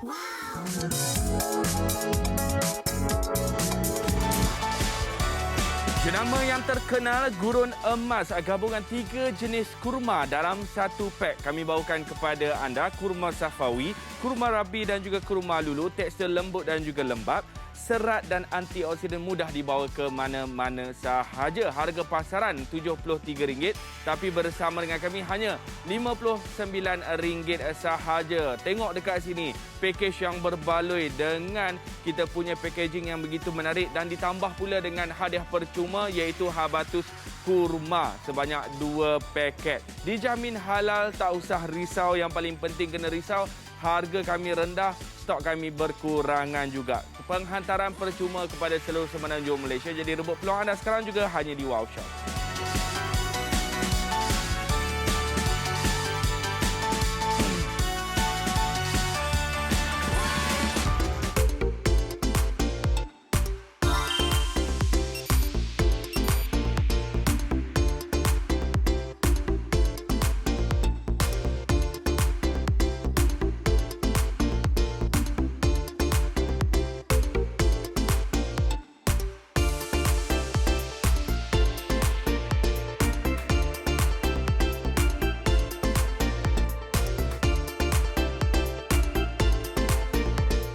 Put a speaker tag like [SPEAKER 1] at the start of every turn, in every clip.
[SPEAKER 1] Jenama yang terkenal Gurun Emas, gabungan 3 jenis kurma dalam satu pack. Kami bawakan kepada anda kurma Safawi, kurma Rabi dan juga kurma Lulu. Tekstur lembut dan juga lembap. Serat dan antioksidan mudah dibawa ke mana-mana sahaja. Harga pasaran RM73, tapi bersama dengan kami hanya RM59 sahaja. Tengok dekat sini, pakej yang berbaloi dengan kita punya packaging yang begitu menarik dan ditambah pula dengan hadiah percuma iaitu habatus kurma sebanyak 2 paket. Dijamin halal, tak usah risau. Yang paling penting kena risau, harga kami rendah, stok kami berkurangan juga. Penghantaran percuma kepada seluruh semenanjung Malaysia. Jadi rebut peluang anda sekarang juga hanya di Wow Shop.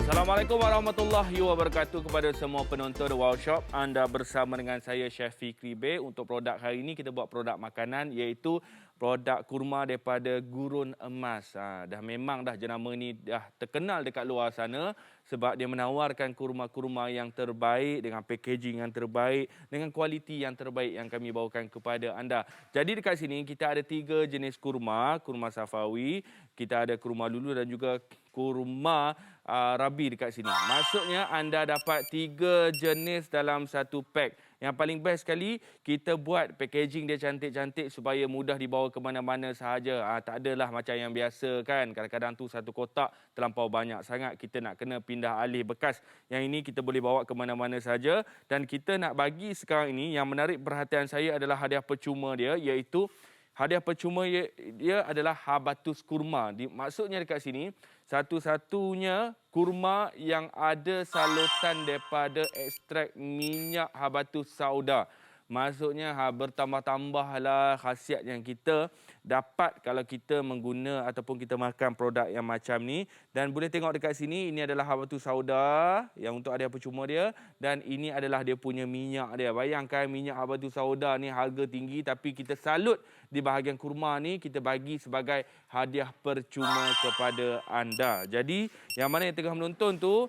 [SPEAKER 1] Assalamualaikum warahmatullahi wabarakatuh kepada semua penonton Wow Shop. Anda bersama dengan saya Chef Fikri Bey. Untuk produk hari ini kita buat produk makanan iaitu produk kurma daripada Gurun Emas. Dah memang dah jenama ni dah terkenal dekat luar sana sebab dia menawarkan kurma-kurma yang terbaik dengan packaging yang terbaik, dengan kualiti yang terbaik yang kami bawakan kepada anda. Jadi dekat sini kita ada 3 jenis kurma, kurma Safawi, kita ada kurma Lulu dan juga kurma Rabi dekat sini. Maksudnya anda dapat 3 jenis dalam satu pack. Yang paling best sekali, kita buat packaging dia cantik-cantik supaya mudah dibawa ke mana-mana sahaja. Tak adalah macam yang biasa kan. Kadang-kadang tu satu kotak terlampau banyak sangat. Kita nak kena pindah alih bekas. Yang ini kita boleh bawa ke mana-mana sahaja. Dan kita nak bagi sekarang ini, yang menarik perhatian saya adalah hadiah percuma dia, iaitu hadiah percuma dia adalah habatus kurma. Maksudnya dekat sini, satu-satunya kurma yang ada salutan daripada ekstrak minyak habatus sauda. Maksudnya bertambah-tambahlah khasiat yang kita dapat kalau kita mengguna ataupun kita makan produk yang macam ni. Dan boleh tengok dekat sini, ini adalah habatus sauda yang untuk hadiah percuma dia. Dan ini adalah dia punya minyak dia. Bayangkan minyak habatus sauda ni harga tinggi, tapi kita salut di bahagian kurma ni kita bagi sebagai hadiah percuma kepada anda. Jadi yang mana yang tengah menonton tu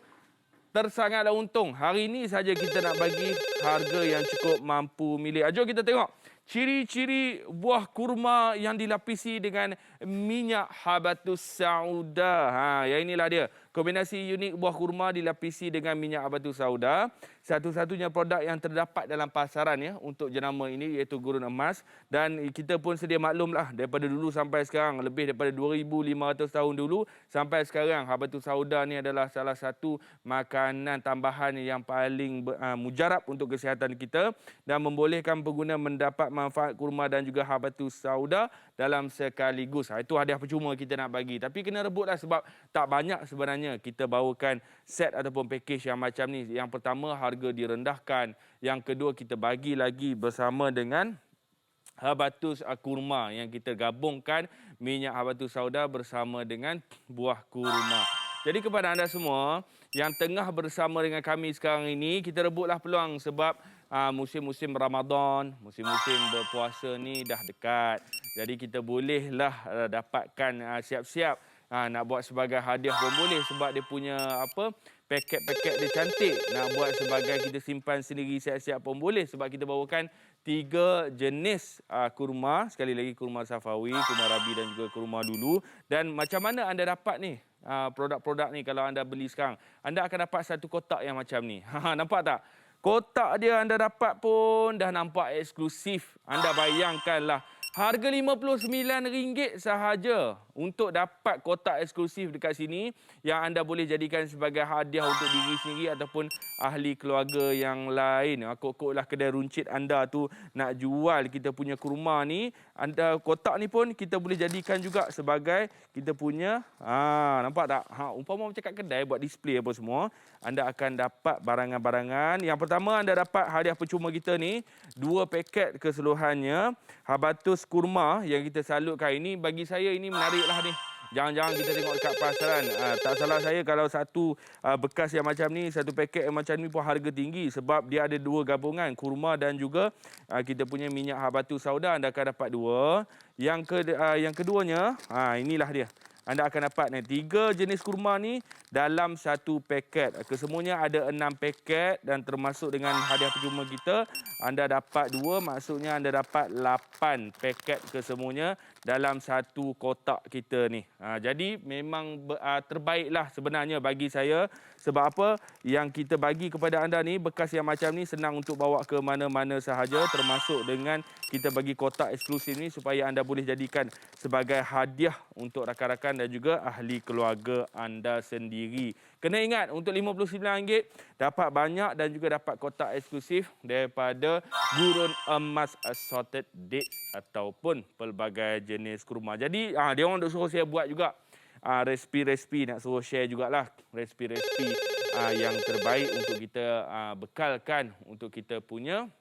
[SPEAKER 1] tersangatlah untung. Hari ini saja kita nak bagi harga yang cukup mampu milik. Jom kita tengok ciri-ciri buah kurma yang dilapisi dengan minyak habatus sauda. Yang inilah dia. Kombinasi unik buah kurma dilapisi dengan minyak habatus sauda. Satu-satunya produk yang terdapat dalam pasaran ya untuk jenama ini iaitu Gurun Emas. Dan kita pun sedia maklumlah daripada dulu sampai sekarang, lebih daripada 2,500 tahun dulu sampai sekarang, habatus sauda ni adalah salah satu makanan tambahan yang paling mujarab untuk kesihatan kita dan membolehkan pengguna mendapat manfaat kurma dan juga habatus sauda dalam sekaligus. Itu hadiah percuma kita nak bagi. Tapi kena rebutlah sebab tak banyak sebenarnya kita bawakan set ataupun package yang macam ni. Yang pertama, harga direndahkan. Yang kedua, kita bagi lagi bersama dengan habatus kurma yang kita gabungkan minyak habatus sauda bersama dengan buah kurma. Jadi kepada anda semua yang tengah bersama dengan kami sekarang ini, kita rebutlah peluang sebab musim-musim Ramadan, musim-musim berpuasa ni dah dekat. Jadi kita bolehlah dapatkan siap-siap nak buat sebagai hadiah pun boleh sebab dia punya paket-paket dia cantik. Nak buat sebagai kita simpan sendiri siap-siap pun boleh sebab kita bawakan 3 jenis kurma. Sekali lagi kurma Safawi, kurma Rabi dan juga kurma Lulu. Dan macam mana anda dapat ni produk-produk ni kalau anda beli sekarang? Anda akan dapat satu kotak yang macam ni. Nampak tak? Kotak dia anda dapat pun dah nampak eksklusif. Anda bayangkanlah Harga RM59 sahaja untuk dapat kotak eksklusif dekat sini yang anda boleh jadikan sebagai hadiah untuk diri sendiri ataupun ahli keluarga yang lain. Kok-koklah kedai runcit anda tu nak jual kita punya kurma ni, anda kotak ni pun kita boleh jadikan juga sebagai kita punya, nampak tak? Umpama macam kat kedai buat display apa semua, anda akan dapat barangan-barangan. Yang pertama anda dapat hadiah percuma kita ni, 2 paket keseluruhannya habatus kurma yang kita salutkan ini. Bagi saya ini menariklah ni. Jangan-jangan kita tengok dekat pasaran. Tak salah saya kalau satu bekas yang macam ni, satu paket yang macam ni pun harga tinggi sebab dia ada 2 gabungan, kurma dan juga kita punya minyak habatus sauda. Anda akan dapat 2. Yang keduanya, inilah dia. Anda akan dapat 3 jenis kurma ni dalam satu paket. Kesemuanya ada 6 paket dan termasuk dengan hadiah percuma kita, anda dapat 2, maksudnya anda dapat 8 paket kesemuanya dalam satu kotak kita ni. Jadi memang terbaiklah sebenarnya bagi saya. Sebab apa? Yang kita bagi kepada anda ni, bekas yang macam ni senang untuk bawa ke mana-mana sahaja, termasuk dengan kita bagi kotak eksklusif ni supaya anda boleh jadikan sebagai hadiah untuk rakan-rakan dan juga ahli keluarga anda sendiri. Kena ingat, untuk RM59 dapat banyak dan juga dapat kotak eksklusif daripada Gurun Emas Assorted Dates ataupun pelbagai jenis kurma. Jadi dia orang nak suruh saya buat juga resipi-resipi, nak suruh share jugalah resipi-resipi yang terbaik untuk kita bekalkan untuk kita punya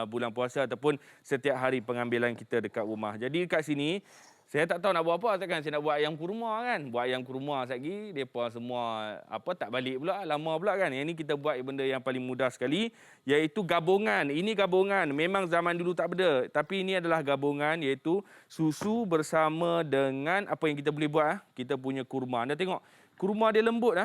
[SPEAKER 1] bulan puasa ataupun setiap hari pengambilan kita dekat rumah. Jadi dekat sini saya tak tahu nak buat apa, takkan saya nak buat ayam kurma kan. Buat ayam kurma sekali, mereka semua tak balik pula, lama pula kan. Yang ni kita buat benda yang paling mudah sekali, iaitu gabungan. Ini gabungan, memang zaman dulu tak ada. Tapi ini adalah gabungan, iaitu susu bersama dengan apa yang kita boleh buat. Kita punya kurma. Anda tengok, kurma dia lembut.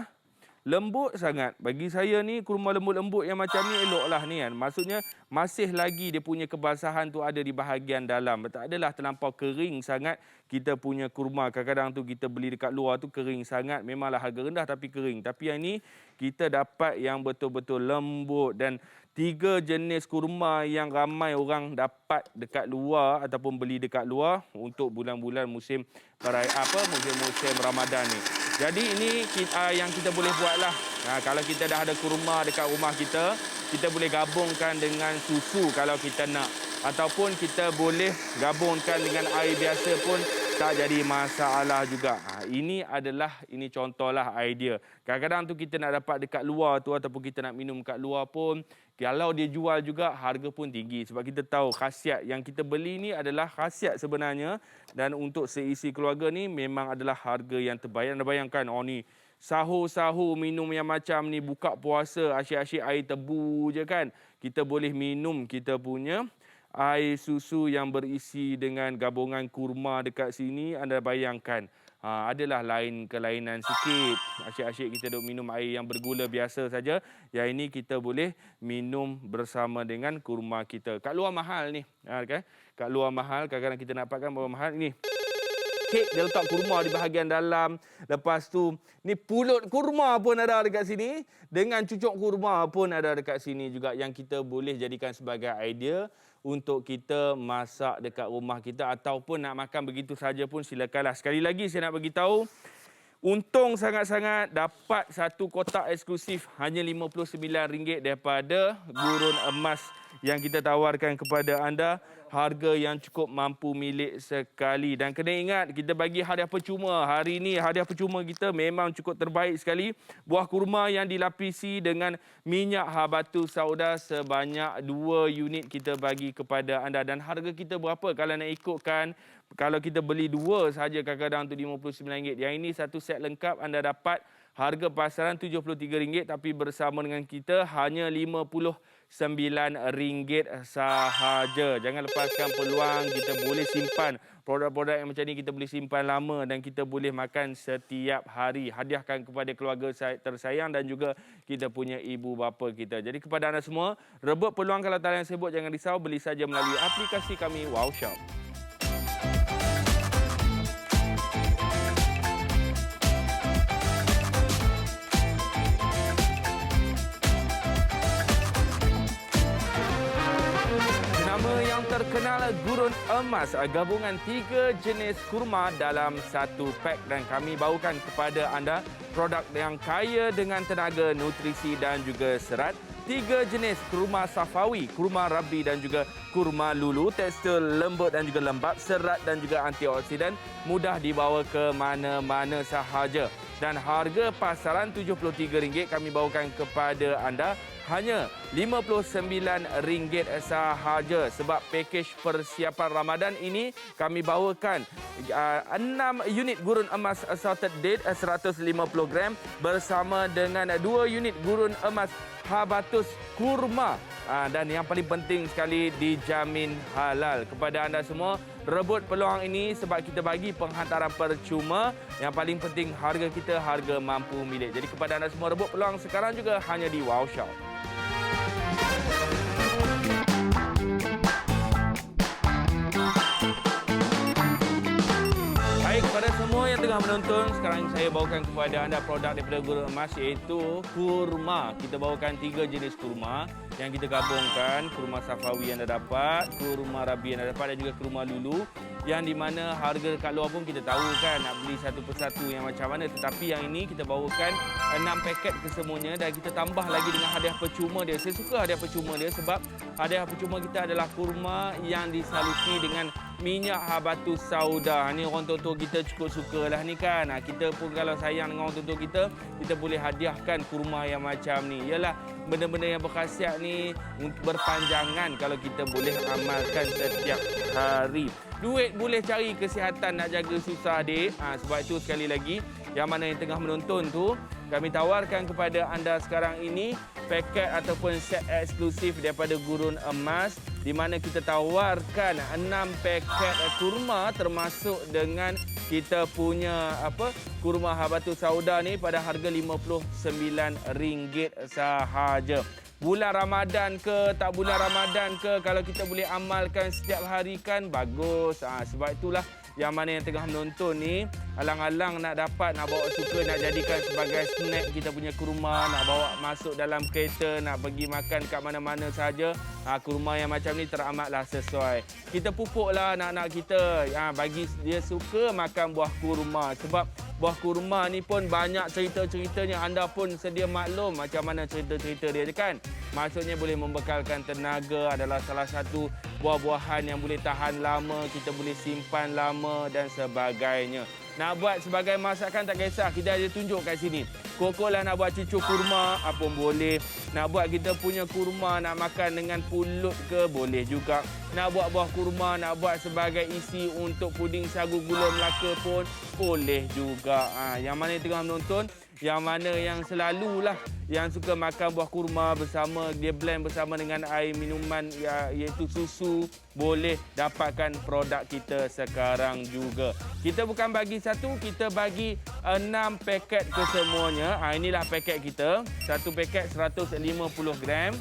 [SPEAKER 1] Lembut sangat. Bagi saya ni kurma lembut-lembut yang macam ni eloklah ni kan. Maksudnya masih lagi dia punya kebasahan tu ada di bahagian dalam. Tak adalah terlampau kering sangat kita punya kurma. Kadang-kadang tu kita beli dekat luar tu kering sangat. Memanglah harga rendah tapi kering. Tapi yang ni kita dapat yang betul-betul lembut dan 3 jenis kurma yang ramai orang dapat dekat luar ataupun beli dekat luar untuk bulan-bulan musim musim Ramadan ni. Jadi ini yang kita boleh buatlah. Kalau kita dah ada kurma dekat rumah kita boleh gabungkan dengan susu kalau kita nak. Ataupun kita boleh gabungkan dengan air biasa pun tak jadi masalah juga. Ini contohlah idea. Kadang-kadang tu kita nak dapat dekat luar tu ataupun kita nak minum kat luar pun, kalau dia jual juga harga pun tinggi. Sebab kita tahu khasiat yang kita beli ni adalah khasiat sebenarnya. Dan untuk seisi keluarga ni memang adalah harga yang terbaik. Anda bayangkan, ni sahur-sahur minum yang macam ni, buka puasa, asyik-asyik air tebu je kan. Kita boleh minum kita punya air susu yang berisi dengan gabungan kurma dekat sini. Anda bayangkan, adalah kelainan sikit. Asyik-asyik kita duk minum air yang bergula biasa saja. Yang ini kita boleh minum bersama dengan kurma kita. Kat luar mahal ni. Kan? Kat luar mahal, kadang-kadang kita nak dapatkan berapa mahal ni. Kek dia letak kurma di bahagian dalam. Lepas tu, ni pulut kurma pun ada dekat sini. Dengan cucuk kurma pun ada dekat sini juga. Yang kita boleh jadikan sebagai idea untuk kita masak dekat rumah kita. Ataupun nak makan begitu saja pun silakanlah. Sekali lagi saya nak beritahu, untung sangat-sangat dapat satu kotak eksklusif hanya RM59 daripada Gurun Emas yang kita tawarkan kepada anda. Harga yang cukup mampu milik sekali. Dan kena ingat, kita bagi hadiah percuma. Hari ini hadiah percuma kita memang cukup terbaik sekali. Buah kurma yang dilapisi dengan minyak habatus sauda sebanyak 2 unit kita bagi kepada anda. Dan harga kita berapa kalau nak ikutkan? Kalau kita beli 2 sahaja kadang-kadang tu RM59. Yang ini satu set lengkap anda dapat harga pasaran RM73, tapi bersama dengan kita hanya RM59 sahaja. Jangan lepaskan peluang. Kita boleh simpan produk-produk yang macam ni, kita boleh simpan lama dan kita boleh makan setiap hari. Hadiahkan kepada keluarga tersayang dan juga kita punya ibu bapa kita. Jadi kepada anda semua, rebut peluang kalau tak yang sebut, jangan risau, beli saja melalui aplikasi kami Wow Shop. terkenal gurun emas, gabungan 3 jenis kurma dalam satu pack, dan kami bawakan kepada anda produk yang kaya dengan tenaga, nutrisi dan juga serat. 3 jenis kurma safawi, kurma rabi dan juga kurma lulu, tekstur lembut dan juga lembap, serat dan juga antioksidan, mudah dibawa ke mana-mana sahaja. Dan harga pasaran RM73 kami bawakan kepada anda hanya RM59 sahaja. Sebab pakej persiapan Ramadan ini kami bawakan 6 unit gurun emas assorted date 150 gram bersama dengan 2 unit gurun emas habatus kurma. Dan yang paling penting sekali, dijamin halal. Kepada anda semua, rebut peluang ini sebab kita bagi penghantaran percuma. Yang paling penting, harga kita harga mampu milik. Jadi kepada anda semua, rebut peluang sekarang juga hanya di Wow Shop. Kepada semua yang tengah menonton, sekarang saya bawakan kepada anda produk daripada gurun emas, iaitu kurma. Kita bawakan 3 jenis kurma yang kita gabungkan. Kurma safawi yang anda dapat, kurma rabi yang anda dapat dan juga kurma lulu. Yang di mana harga kat luar pun kita tahu kan, nak beli satu persatu yang macam mana. Tetapi yang ini kita bawakan 6 paket kesemuanya dan kita tambah lagi dengan hadiah percuma dia. Saya suka hadiah percuma dia sebab hadiah percuma kita adalah kurma yang disaluti dengan minyak habatus sauda. Ni orang tua-tua kita cukup sukalah ni kan. Kita pun kalau sayang dengan orang tua-tua kita boleh hadiahkan kurma yang macam ni. Yalah, benda-benda yang berkhasiat ni berpanjangan kalau kita boleh amalkan setiap hari. Duit boleh cari, kesihatan nak jaga susah, dek. Sebab itu sekali lagi, yang mana yang tengah menonton tu, kami tawarkan kepada anda sekarang ini paket ataupun set eksklusif daripada gurun emas, di mana kita tawarkan 6 paket kurma termasuk dengan kita punya kurma habatus sauda ni pada harga RM59 sahaja. Bulan Ramadan ke, tak bulan Ramadan ke, kalau kita boleh amalkan setiap hari kan bagus. Sebab itulah yang mana yang tengah menonton ni, alang-alang nak dapat, nak bawa suka, nak jadikan sebagai snack kita punya kurma, nak bawa masuk dalam kereta, nak pergi makan kat mana-mana saja. Kurma yang macam ni teramatlah sesuai. Kita pupuklah anak-anak kita, bagi dia suka makan buah kurma. Sebab buah kurma ni pun banyak cerita-ceritanya. Anda pun sedia maklum macam mana cerita-cerita dia kan. Maksudnya boleh membekalkan tenaga, adalah salah satu buah-buahan yang boleh tahan lama, kita boleh simpan lama dan sebagainya. Nak buat sebagai masakan tak kisah, kita ada tunjuk kat sini. Kokolah nak buat cucuk kurma pun boleh. Nak buat kita punya kurma nak makan dengan pulut ke, boleh juga. Nak buat buah kurma, nak buat sebagai isi untuk puding sagu gula Melaka pun boleh juga. Yang mana yang tengah menonton, yang mana yang selalulah yang suka makan buah kurma bersama, dia blend bersama dengan air minuman iaitu susu, boleh dapatkan produk kita sekarang juga. Kita bukan bagi satu, kita bagi 6 paket kesemuanya. Inilah paket kita. Satu paket 150 gram.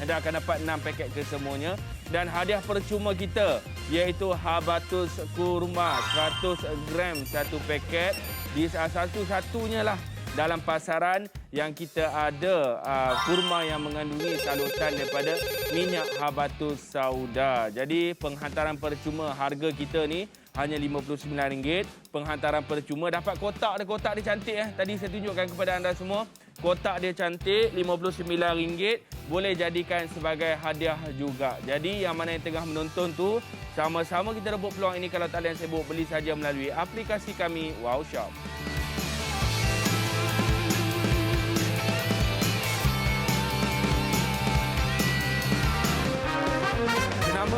[SPEAKER 1] Anda akan dapat 6 paket kesemuanya. Dan hadiah percuma kita iaitu habatus kurma 100 gram satu paket. Di satu-satunya lah dalam pasaran yang kita ada kurma yang mengandungi salutan daripada minyak habatus sauda. Jadi penghantaran percuma, harga kita ni hanya RM59. Penghantaran percuma, dapat kotak dia cantik. Tadi saya tunjukkan kepada anda semua. Kotak dia cantik, RM59. Boleh jadikan sebagai hadiah juga. Jadi yang mana yang tengah menonton tu, sama-sama kita rebut peluang ini. Kalau tak ada yang sibuk, beli saja melalui aplikasi kami Wow Shop.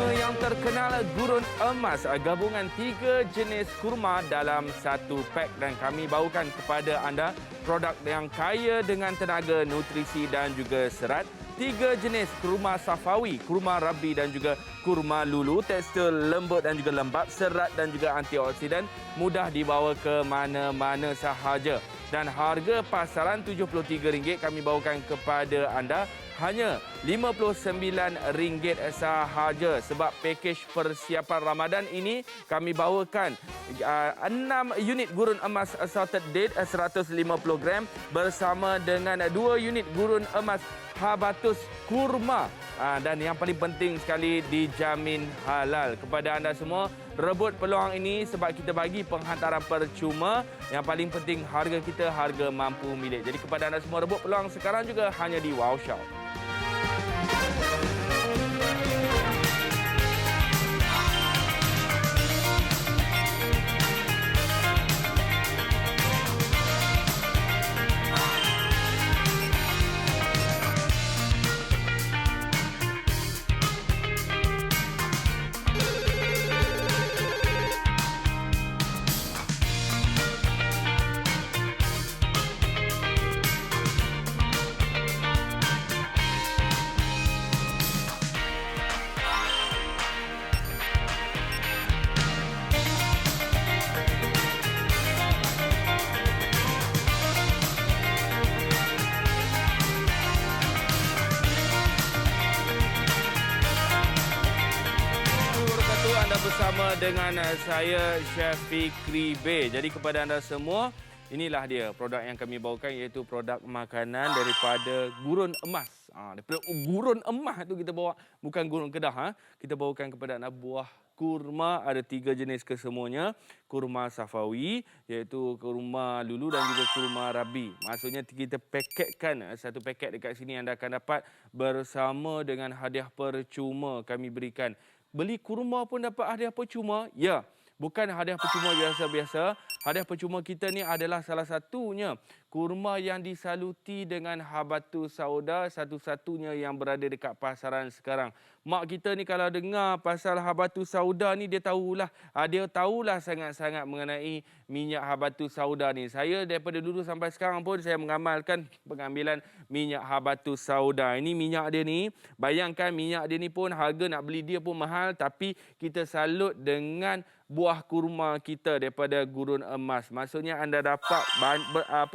[SPEAKER 1] Yang terkenal gurun emas, gabungan 3 jenis kurma dalam satu pack, dan kami bawakan kepada anda produk yang kaya dengan tenaga, nutrisi dan juga serat. 3 jenis kurma safawi, kurma rabi dan juga kurma lulu, tekstur lembut dan juga lembap, serat dan juga antioksidan, mudah dibawa ke mana-mana sahaja. Dan harga pasaran RM73 kami bawakan kepada anda hanya RM59 sahaja. Sebab pakej persiapan Ramadan ini kami bawakan 6 unit gurun emas assorted date 150 gram bersama dengan 2 unit gurun emas habatus kurma. Dan yang paling penting sekali, dijamin halal. Kepada anda semua, rebut peluang ini sebab kita bagi penghantaran percuma. Yang paling penting, harga kita harga mampu milik. Jadi kepada anda semua, rebut peluang sekarang juga hanya di Wow Shop. Bersama dengan saya, Chef Fikri B. Jadi kepada anda semua, inilah dia produk yang kami bawakan, iaitu produk makanan daripada gurun emas. Daripada gurun emas tu kita bawa, bukan gurun Kedah. Kita bawakan kepada anda buah kurma, ada 3 jenis kesemuanya. Kurma safawi, iaitu kurma lulu dan juga kurma rabi. Maksudnya kita paketkan satu paket dekat sini, anda akan dapat bersama dengan hadiah percuma kami berikan. Beli kurma pun dapat hadiah percuma? Ya, bukan hadiah percuma biasa-biasa. Hadiah percuma kita ni adalah salah satunya kurma yang disaluti dengan habatus sauda, satu-satunya yang berada dekat pasaran sekarang. Mak kita ni kalau dengar pasal habatus sauda ni, dia tahulah sangat-sangat mengenai minyak habatus sauda ni. Saya daripada dulu sampai sekarang pun saya mengamalkan pengambilan minyak habatus sauda. Ini minyak dia ni, bayangkan minyak dia ni pun harga nak beli dia pun mahal, tapi kita salut dengan buah kurma kita daripada gurun emas. Maksudnya anda dapat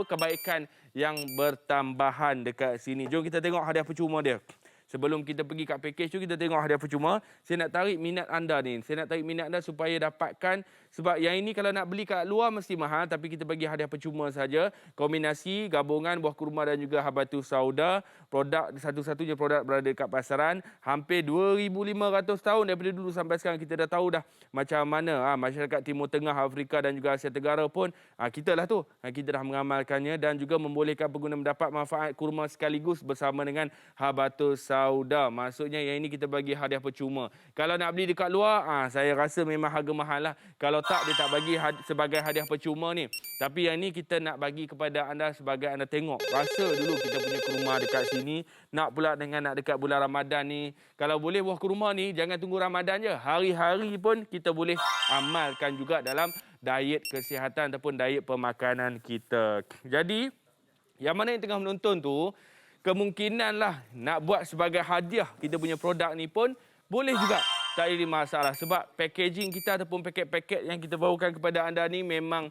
[SPEAKER 1] kebaikan yang bertambahan dekat sini. Jom kita tengok hadiah percuma dia. Sebelum kita pergi kat package tu, kita tengok hadiah percuma. Saya nak tarik minat anda ni. Saya nak tarik minat anda supaya dapatkan. Sebab yang ini kalau nak beli kat luar mesti mahal. Tapi kita bagi hadiah percuma saja. Kombinasi gabungan buah kurma dan juga habatus sauda. Produk satu-satunya produk berada dekat pasaran. Hampir 2,500 tahun daripada dulu sampai sekarang. Kita dah tahu dah macam mana masyarakat Timur Tengah, Afrika dan juga Asia Tenggara pun. Kita lah tu. Kita dah mengamalkannya dan juga membolehkan pengguna mendapat manfaat kurma sekaligus bersama dengan habatus sauda. Maksudnya yang ini kita bagi hadiah percuma. Kalau nak beli dekat luar, saya rasa memang harga mahal lah. Kalau tak, dia tak bagi sebagai hadiah percuma ni. Tapi yang ini kita nak bagi kepada anda sebagai anda tengok. Rasa dulu kita punya kurma dekat sini. Nak pula dengan nak dekat bulan Ramadan ni. Kalau boleh buah kurma ni, jangan tunggu Ramadan je. Hari-hari pun kita boleh amalkan juga dalam diet kesihatan ataupun diet pemakanan kita. Jadi, yang mana yang tengah menonton tu, kemungkinanlah nak buat sebagai hadiah kita punya produk ni pun boleh juga. Tak ada masalah sebab packaging kita ataupun paket-paket yang kita bawakan kepada anda ni memang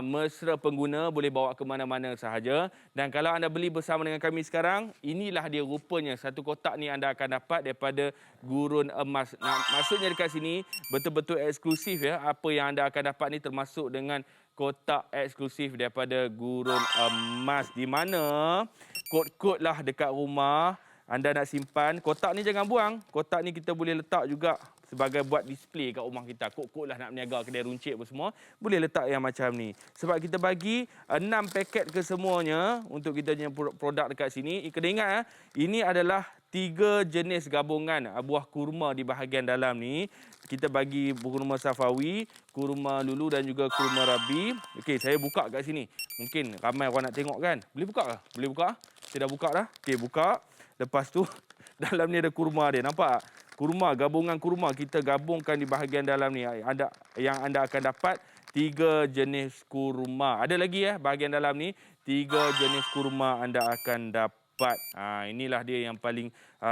[SPEAKER 1] mesra pengguna, boleh bawa ke mana-mana sahaja. Dan kalau anda beli bersama dengan kami sekarang, inilah dia rupanya. Satu kotak ni anda akan dapat daripada gurun emas. Maksudnya dekat sini betul-betul eksklusif ya. Apa yang anda akan dapat ni termasuk dengan kotak eksklusif daripada gurun emas. Di mana kod-kod lah dekat rumah anda nak simpan. Kotak ni jangan buang. Kotak ni kita boleh letak juga sebagai buat display kat rumah kita. Kod-kod lah nak berniaga kedai runcit pun semua. Boleh letak yang macam ni. Sebab kita bagi 6 paket kesemuanya untuk kita punya produk dekat sini. Kena ingat ini adalah 3 jenis gabungan buah kurma di bahagian dalam ni. Kita bagi kurma safawi, kurma lulu dan juga kurma rabi. Okey, saya buka kat sini. Mungkin ramai orang nak tengok kan. Boleh buka ke? Boleh buka? Saya dah buka dah. Okey, buka. Lepas tu dalam ni ada kurma dia. Nampak? Kurma, gabungan kurma kita gabungkan di bahagian dalam ni. Yang anda akan dapat 3 jenis kurma. Ada lagi bahagian dalam ni 3 jenis kurma anda akan dapat. Inilah dia yang paling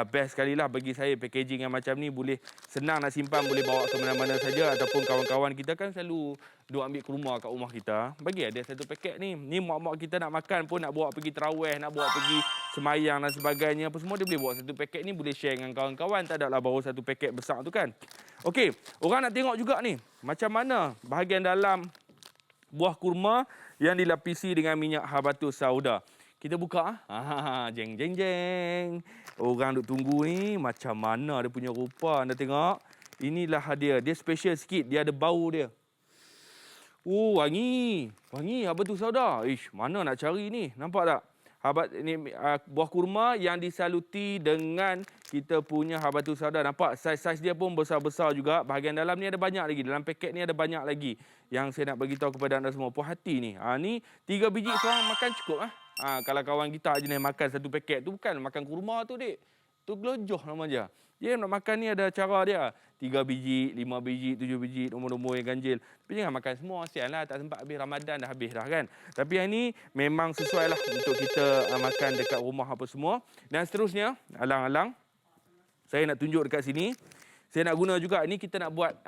[SPEAKER 1] best sekali lah bagi saya. Packaging yang macam ni boleh senang nak simpan, boleh bawa ke mana-mana saja. Ataupun kawan-kawan kita kan selalu duk ambil kurma kat rumah kita. Bagi ada satu paket ni. Ni mak-mak kita nak makan pun, nak bawa pergi terawih, nak bawa pergi semayang dan sebagainya. Apa semua dia boleh bawa satu paket ni, boleh share dengan kawan-kawan. Tak adalah bawa satu paket besar tu kan. Okey, orang nak tengok juga ni. Macam mana bahagian dalam buah kurma yang dilapisi dengan minyak habatus sauda. Kita buka. Jeng, jeng, jeng. Orang duk tunggu ni macam mana dia punya rupa. Anda tengok. Inilah dia. Dia special sikit. Dia ada bau dia. Oh, wangi. Wangi, apa tu saudara? Ish, mana nak cari ni? Nampak tak? Ini buah kurma yang disaluti dengan kita punya habatus sauda. Nampak saiz-saiz dia pun besar-besar juga. Bahagian dalam ni ada banyak lagi. Dalam paket ni ada banyak lagi yang saya nak bagi tahu kepada anda semua. Puas hati ni. Ni 3 biji seorang makan cukup. Kalau kawan kita jenis makan satu paket tu bukan makan kurma tu, Dik. Tu gelojoh nama dia. Dia nak makan ni ada cara dia. 3 biji, 5 biji, 7 biji, nombor-nombor yang ganjil. Tapi jangan makan semua, kasihanlah. Tak sempat habis Ramadan dah habis dah kan. Tapi yang ni memang sesuai lah untuk kita makan dekat rumah apa semua. Dan seterusnya, alang-alang. Saya nak tunjuk dekat sini. Saya nak guna juga, ni kita nak buat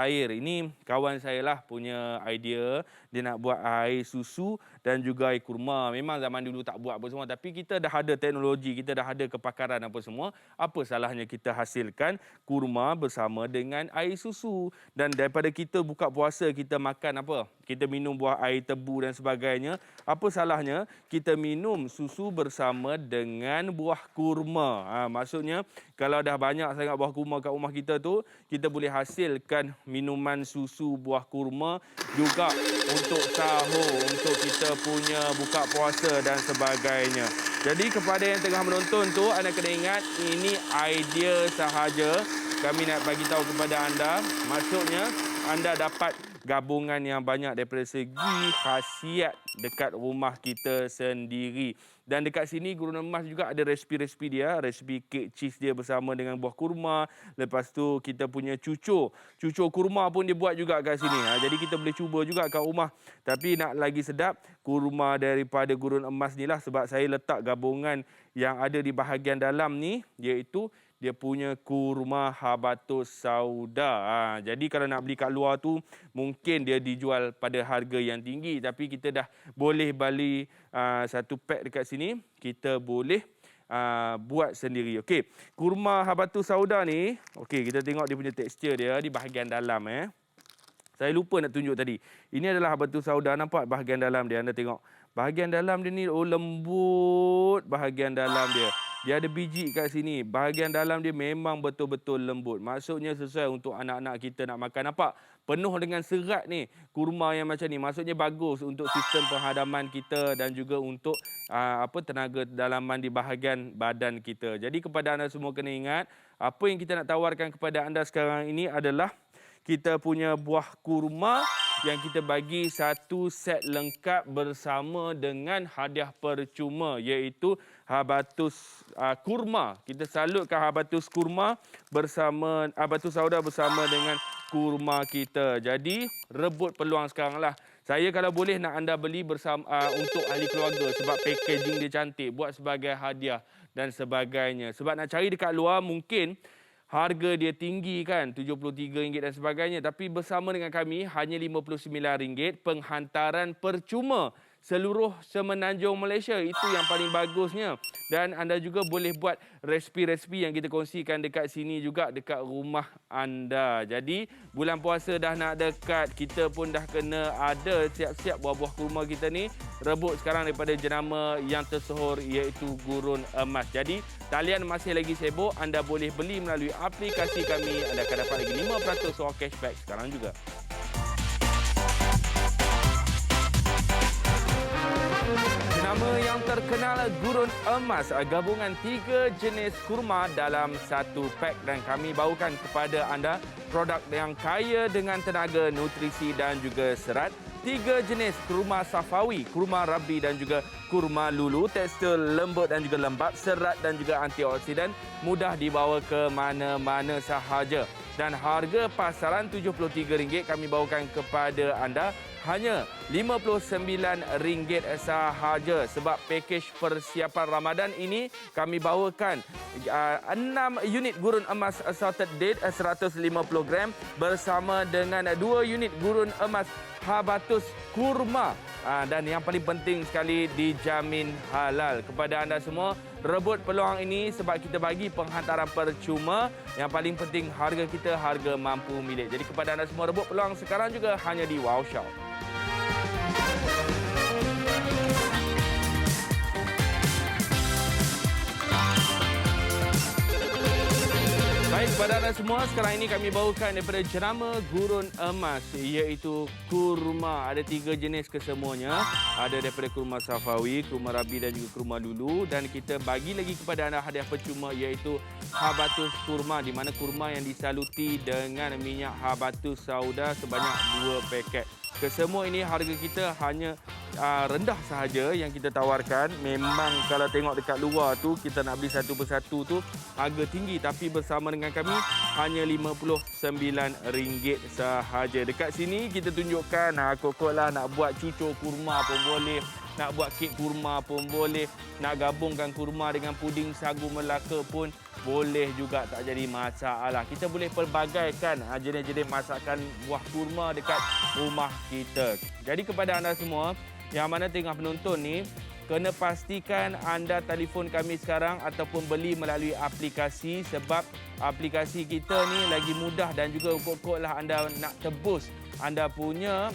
[SPEAKER 1] air. Ini kawan saya lah punya idea. Dia nak buat air susu dan juga air kurma. Memang zaman dulu tak buat apa semua. Tapi kita dah ada teknologi, kita dah ada kepakaran apa semua. Apa salahnya kita hasilkan kurma bersama dengan air susu. Dan daripada kita buka puasa, kita makan apa? Kita minum buah air tebu dan sebagainya. Apa salahnya kita minum susu bersama dengan buah kurma. Maksudnya, kalau dah banyak sangat buah kurma kat rumah kita tu, kita boleh hasilkan minuman susu buah kurma juga untuk sahur, untuk kita punya buka puasa dan sebagainya. Jadi kepada yang tengah menonton tu, anda kena ingat ini idea sahaja. Kami nak bagi tahu kepada anda, maksudnya anda dapat gabungan yang banyak daripada segi khasiat dekat rumah kita sendiri. Dan dekat sini Gurun Emas juga ada resipi-resipi dia, resipi kek cheese dia bersama dengan buah kurma. Lepas tu kita punya cucur kurma pun dia buat juga kat sini. Jadi kita boleh cuba juga kat rumah. Tapi nak lagi sedap, kurma daripada Gurun Emas ni lah, sebab saya letak gabungan yang ada di bahagian dalam ni, iaitu dia punya kurma habatus sauda. Jadi kalau nak beli kat luar tu, mungkin dia dijual pada harga yang tinggi. Tapi kita dah boleh beli satu pack dekat sini. Kita boleh buat sendiri. Okey, kurma habatus sauda ni, okey, kita tengok dia punya tekstur dia di bahagian dalam. Saya lupa nak tunjuk tadi. Ini adalah habatus sauda. Nampak bahagian dalam dia? Anda tengok. Bahagian dalam dia ni, lembut bahagian dalam dia. Dia ada biji kat sini. Bahagian dalam dia memang betul-betul lembut. Maksudnya sesuai untuk anak-anak kita nak makan. Nampak? Penuh dengan serat ni. Kurma yang macam ni. Maksudnya bagus untuk sistem penghadaman kita dan juga untuk tenaga dalaman di bahagian badan kita. Jadi kepada anda semua kena ingat, apa yang kita nak tawarkan kepada anda sekarang ini adalah kita punya buah kurma yang kita bagi satu set lengkap bersama dengan hadiah percuma, iaitu habatus kurma. Kita salutkan habatus kurma bersama habatus sauda bersama dengan kurma kita. Jadi rebut peluang sekaranglah. Saya kalau boleh nak anda beli bersama untuk ahli keluarga sebab packaging dia cantik, buat sebagai hadiah dan sebagainya. Sebab nak cari dekat luar mungkin harga dia tinggi kan, RM73 dan sebagainya. Tapi bersama dengan kami hanya RM59, penghantaran percuma seluruh semenanjung Malaysia. Itu yang paling bagusnya. Dan anda juga boleh buat resipi-resipi yang kita kongsikan dekat sini juga dekat rumah anda. Jadi bulan puasa dah nak dekat, kita pun dah kena ada siap-siap buah-buah kurma kita ni. Rebut sekarang daripada jenama yang tersohor iaitu Gurun Emas. Jadi talian masih lagi sibuk, anda boleh beli melalui aplikasi kami. Anda akan dapat lagi 5% soal cashback sekarang juga. Nama yang terkenal Gurun Emas, gabungan 3 jenis kurma dalam satu pack, dan kami bawakan kepada anda produk yang kaya dengan tenaga, nutrisi dan juga serat. 3 jenis kurma safawi, kurma rabi dan juga kurma lulu. Tekstur lembut dan juga lembap, serat dan juga antioksidan, mudah dibawa ke mana-mana sahaja. Dan harga pasaran RM73 kami bawakan kepada anda hanya RM59 sahaja. Sebab pakej persiapan Ramadan ini kami bawakan 6 unit Gurun Emas Assorted Date 150 gram bersama dengan 2 unit Gurun Emas habatus kurma. Dan yang paling penting sekali, dijamin halal. Kepada anda semua, rebut peluang ini sebab kita bagi penghantaran percuma. Yang paling penting, harga kita harga mampu milik. Jadi kepada anda semua, rebut peluang sekarang juga hanya di Wow Shop. Kepada anda semua, sekarang ini kami bawakan daripada jenama Gurun Emas, iaitu kurma. Ada 3 jenis kesemuanya. Ada daripada kurma Safawi, kurma Rabi dan juga kurma Lulu. Dan kita bagi lagi kepada anda hadiah percuma iaitu habatus kurma, di mana kurma yang disaluti dengan minyak habatus sauda sebanyak 2 paket. Kesemua ini harga kita hanya rendah sahaja yang kita tawarkan. Memang kalau tengok dekat luar tu kita nak beli satu persatu tu harga tinggi, tapi bersama dengan kami hanya RM59 sahaja. Dekat sini kita tunjukkan kokoklah nak buat cucur kurma pun boleh, nak buat kek kurma pun boleh, nak gabungkan kurma dengan puding sagu Melaka pun boleh juga, tak jadi masalah. Kita boleh pelbagaikan jenis-jenis masakan buah kurma dekat rumah kita. Jadi kepada anda semua yang mana tengah menonton ni, kena pastikan anda telefon kami sekarang ataupun beli melalui aplikasi, sebab aplikasi kita ni lagi mudah dan juga ukut-ukutlah anda nak tebus anda punya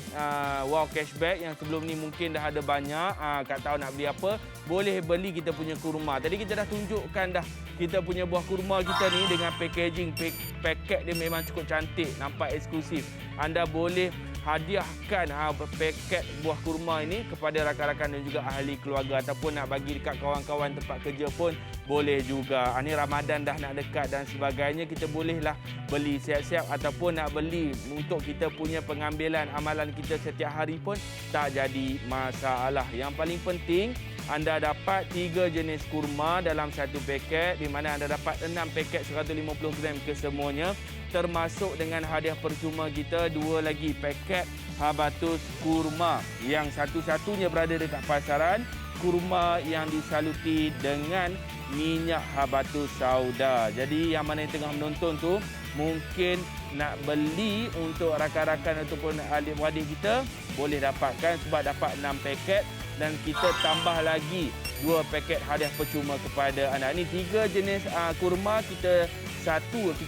[SPEAKER 1] wow cashback yang sebelum ni mungkin dah ada banyak, tak tahu nak beli apa, boleh beli kita punya kurma. Tadi kita dah tunjukkan dah kita punya buah kurma kita ni dengan packaging, paket dia memang cukup cantik, nampak eksklusif. Anda boleh hadiahkan paket buah kurma ini kepada rakan-rakan dan juga ahli keluarga, ataupun nak bagi dekat kawan-kawan tempat kerja pun boleh juga. Ini Ramadan dah nak dekat dan sebagainya, kita bolehlah beli siap-siap ataupun nak beli untuk kita punya pengambilan amalan kita setiap hari pun tak jadi masalah. Yang paling penting, anda dapat 3 jenis kurma dalam satu paket, di mana anda dapat 6 paket 150 gram kesemuanya, termasuk dengan hadiah percuma kita 2 lagi paket habatus kurma yang satu-satunya berada dekat pasaran, kurma yang disaluti dengan minyak habatus sauda. Jadi yang mana yang tengah menonton tu mungkin nak beli untuk rakan-rakan ataupun adik-beradik kita, boleh dapatkan sebab dapat 6 paket dan kita tambah lagi 2 paket hadiah percuma kepada anda. Ini 3 jenis kurma kita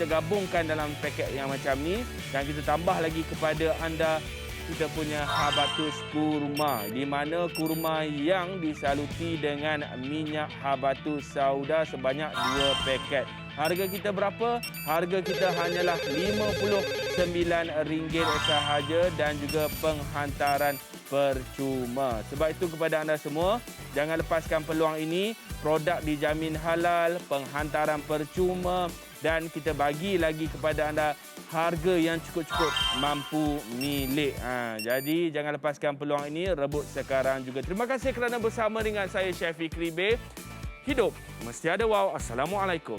[SPEAKER 1] gabungkan dalam paket yang macam ni, dan kita tambah lagi kepada anda kita punya habatus kurma, di mana kurma yang disaluti dengan minyak habatus sauda sebanyak 2 paket. Harga kita berapa? Harga kita hanyalah RM59 sahaja dan juga penghantaran percuma. Sebab itu kepada anda semua, jangan lepaskan peluang ini. Produk dijamin halal, penghantaran percuma, dan kita bagi lagi kepada anda harga yang cukup-cukup mampu milik. Jadi jangan lepaskan peluang ini, rebut sekarang juga. Terima kasih kerana bersama dengan saya, Chef Fikri Bey. Hidup mesti ada wow. Assalamualaikum.